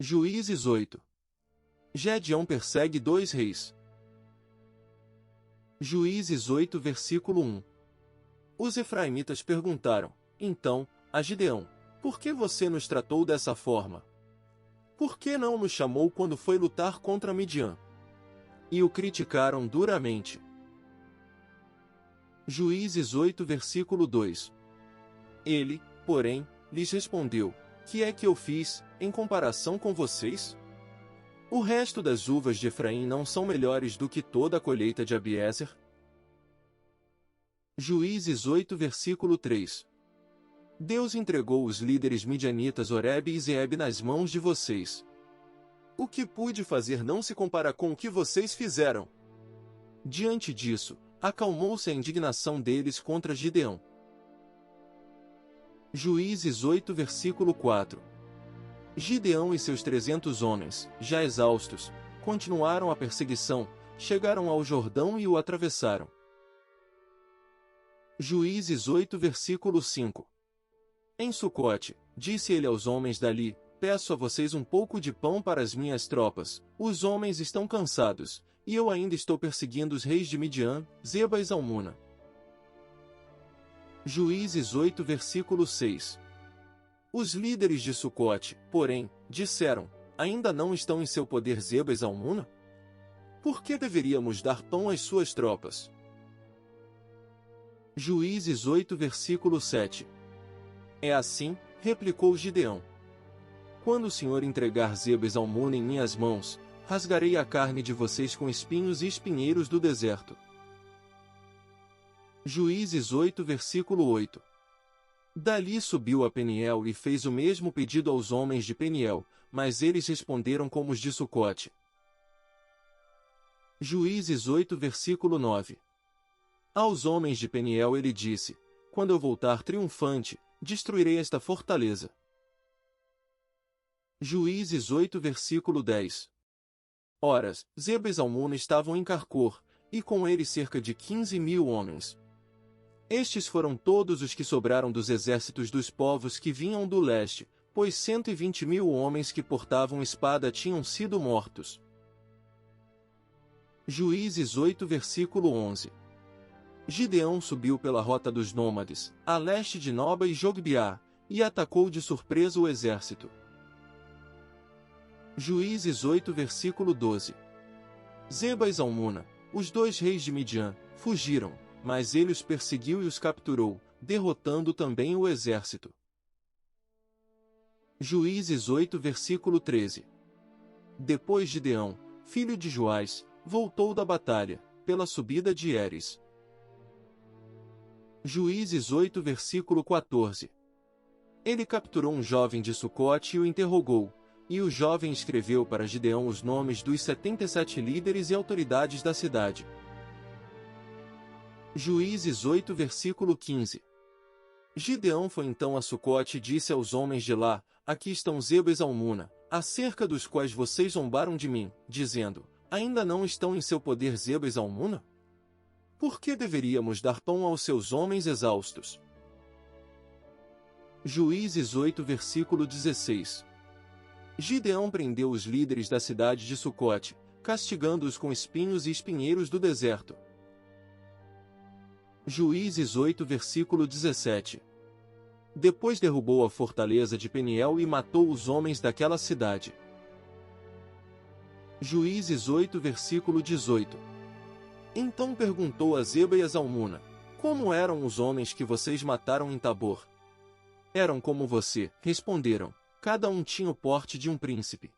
Juízes 8. Gedeão persegue 2 reis. Juízes 8 versículo 1. Os efraimitas perguntaram, então, a Gideão, por que você nos tratou dessa forma? Por que não nos chamou quando foi lutar contra Midian? E o criticaram duramente. Juízes 8 versículo 2. Ele, porém, lhes respondeu, que é que eu fiz, em comparação com vocês? O resto das uvas de Efraim não são melhores do que toda a colheita de Abiezer? Juízes 8 versículo 3. Deus entregou os líderes midianitas Oreb e Zeeb nas mãos de vocês. O que pude fazer não se compara com o que vocês fizeram. Diante disso, acalmou-se a indignação deles contra Gideão. Juízes 8 versículo 4. Gideão e seus 300 homens, já exaustos, continuaram a perseguição, chegaram ao Jordão e o atravessaram. Juízes 8 versículo 5. Em Sucote, disse ele aos homens dali, peço a vocês um pouco de pão para as minhas tropas, os homens estão cansados, e eu ainda estou perseguindo os reis de Midian, Zeba e Zalmuna. Juízes 8 versículo 6. Os líderes de Sucote, porém, disseram, ainda não estão em seu poder Zeba e Zalmuna? Por que deveríamos dar pão às suas tropas? Juízes 8 versículo 7. É assim, replicou Gideão. Quando o Senhor entregar Zeba e Zalmuna em minhas mãos, rasgarei a carne de vocês com espinhos e espinheiros do deserto. Juízes 8 versículo 8. Dali subiu a Peniel e fez o mesmo pedido aos homens de Peniel, mas eles responderam como os de Sucote. Juízes 8 versículo 9. Aos homens de Peniel ele disse, quando eu voltar triunfante, destruirei esta fortaleza. Juízes 8 versículo 10. Ora, Zeba e Zalmuna estavam em Carcor, e com eles cerca de 15.000 homens. Estes foram todos os que sobraram dos exércitos dos povos que vinham do leste, pois 120.000 homens que portavam espada tinham sido mortos. Juízes 8 versículo 11. Gideão subiu pela rota dos nômades, a leste de Noba e Jogbeá, e atacou de surpresa o exército. Juízes 8 versículo 12. Zeba e Zalmuna, os 2 reis de Midian, fugiram, mas ele os perseguiu e os capturou, derrotando também o exército. Juízes 8 versículo 13. Depois Gideão, filho de Joás, voltou da batalha, pela subida de Heres. Juízes 8 versículo 14. Ele capturou um jovem de Sucote e o interrogou, e o jovem escreveu para Gideão os nomes dos 77 líderes e autoridades da cidade. Juízes 8 versículo 15. Gideão foi então a Sucote e disse aos homens de lá, aqui estão Zeba e Zalmuna, acerca dos quais vocês zombaram de mim, dizendo, ainda não estão em seu poder Zeba e Zalmuna? Por que deveríamos dar pão aos seus homens exaustos? Juízes 8 versículo 16. Gideão prendeu os líderes da cidade de Sucote, castigando-os com espinhos e espinheiros do deserto. Juízes 8 versículo 17. Depois derrubou a fortaleza de Peniel e matou os homens daquela cidade. Juízes 8 versículo 18. Então perguntou a Zeba e a Zalmuna, como eram os homens que vocês mataram em Tabor? Eram como você, responderam, cada um tinha o porte de um príncipe.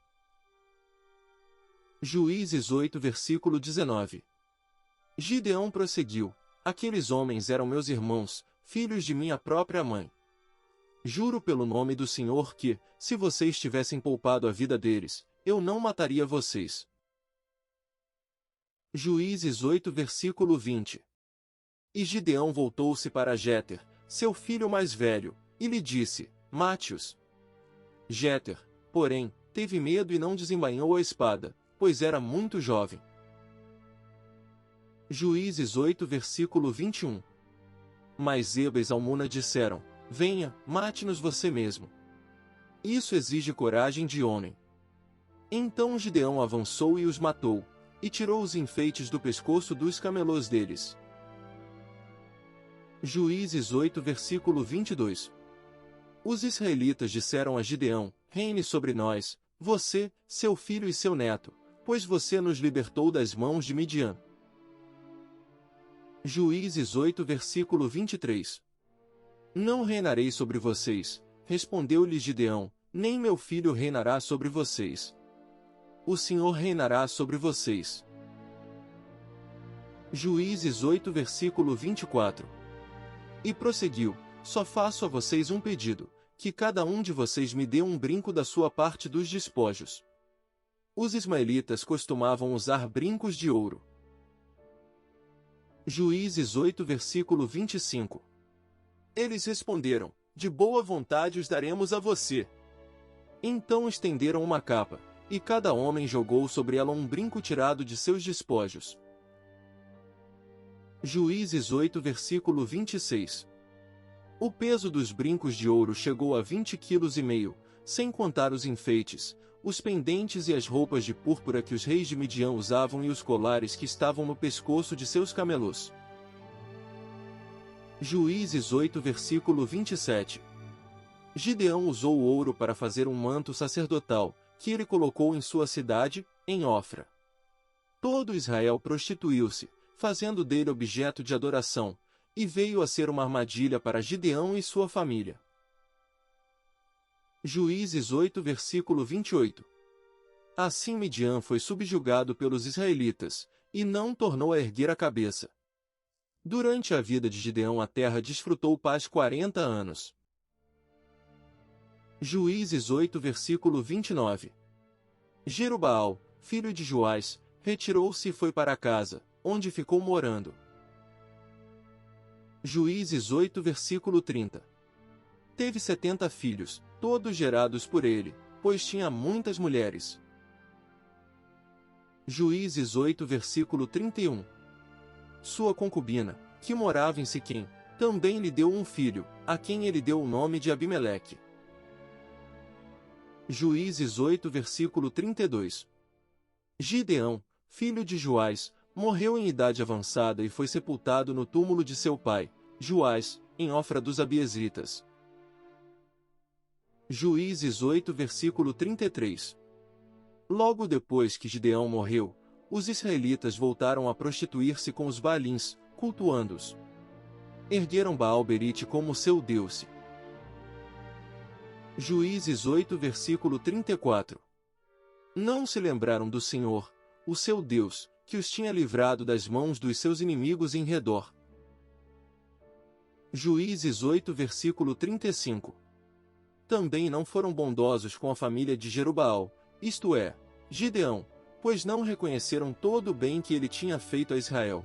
Juízes 8 versículo 19. Gideão prosseguiu, aqueles homens eram meus irmãos, filhos de minha própria mãe. Juro pelo nome do Senhor que, se vocês tivessem poupado a vida deles, eu não mataria vocês. Juízes 8 versículo 20. E Gideão voltou-se para Jéter, seu filho mais velho, e lhe disse, mate-os. Jéter, porém, teve medo e não desembainhou a espada, pois era muito jovem. Juízes 8 versículo 21. Mas Zeba e Zalmuna disseram, venha, mate-nos você mesmo. Isso exige coragem de homem. Então Gideão avançou e os matou, e tirou os enfeites do pescoço dos camelôs deles. Juízes 8 versículo 22. Os israelitas disseram a Gideão: reine sobre nós, você, seu filho e seu neto, pois você nos libertou das mãos de Midian. Juízes 8 versículo 23. Não reinarei sobre vocês, respondeu-lhes Gideão, nem meu filho reinará sobre vocês. O Senhor reinará sobre vocês. Juízes 8 versículo 24. E prosseguiu: só faço a vocês um pedido, que cada um de vocês me dê um brinco da sua parte dos despojos. Os ismaelitas costumavam usar brincos de ouro. Juízes 8 versículo 25. Eles responderam: de boa vontade os daremos a você. Então estenderam uma capa, e cada homem jogou sobre ela um brinco tirado de seus despojos. Juízes 8 versículo 26. O peso dos brincos de ouro chegou a 20,5 kg, sem contar os enfeites, os pendentes e as roupas de púrpura que os reis de Midian usavam e os colares que estavam no pescoço de seus camelôs. Juízes 8 versículo 27. Gideão usou o ouro para fazer um manto sacerdotal, que ele colocou em sua cidade, em Ofra. Todo Israel prostituiu-se, fazendo dele objeto de adoração, e veio a ser uma armadilha para Gideão e sua família. Juízes 8 versículo 28. Assim Midian foi subjugado pelos israelitas, e não tornou a erguer a cabeça. Durante a vida de Gideão a terra desfrutou paz 40 anos. Juízes 8 versículo 29. Jerubaal, filho de Joás, retirou-se e foi para casa, onde ficou morando. Juízes 8 versículo 30. Teve 70 filhos, todos gerados por ele, pois tinha muitas mulheres. Juízes 8 versículo 31. Sua concubina, que morava em Siquém, também lhe deu um filho, a quem ele deu o nome de Abimeleque. Juízes 8 versículo 32. Gideão, filho de Joás, morreu em idade avançada e foi sepultado no túmulo de seu pai, Joás, em Ofra dos Abiezritas. Juízes 8 versículo 33. Logo depois que Gideão morreu, os israelitas voltaram a prostituir-se com os Baalins, cultuando-os. Ergueram Baal-Berite como seu deus. Juízes 8 versículo 34. Não se lembraram do Senhor, o seu Deus, que os tinha livrado das mãos dos seus inimigos em redor. Juízes 8 versículo 35. Também não foram bondosos com a família de Jerubaal, isto é, Gideão, pois não reconheceram todo o bem que ele tinha feito a Israel.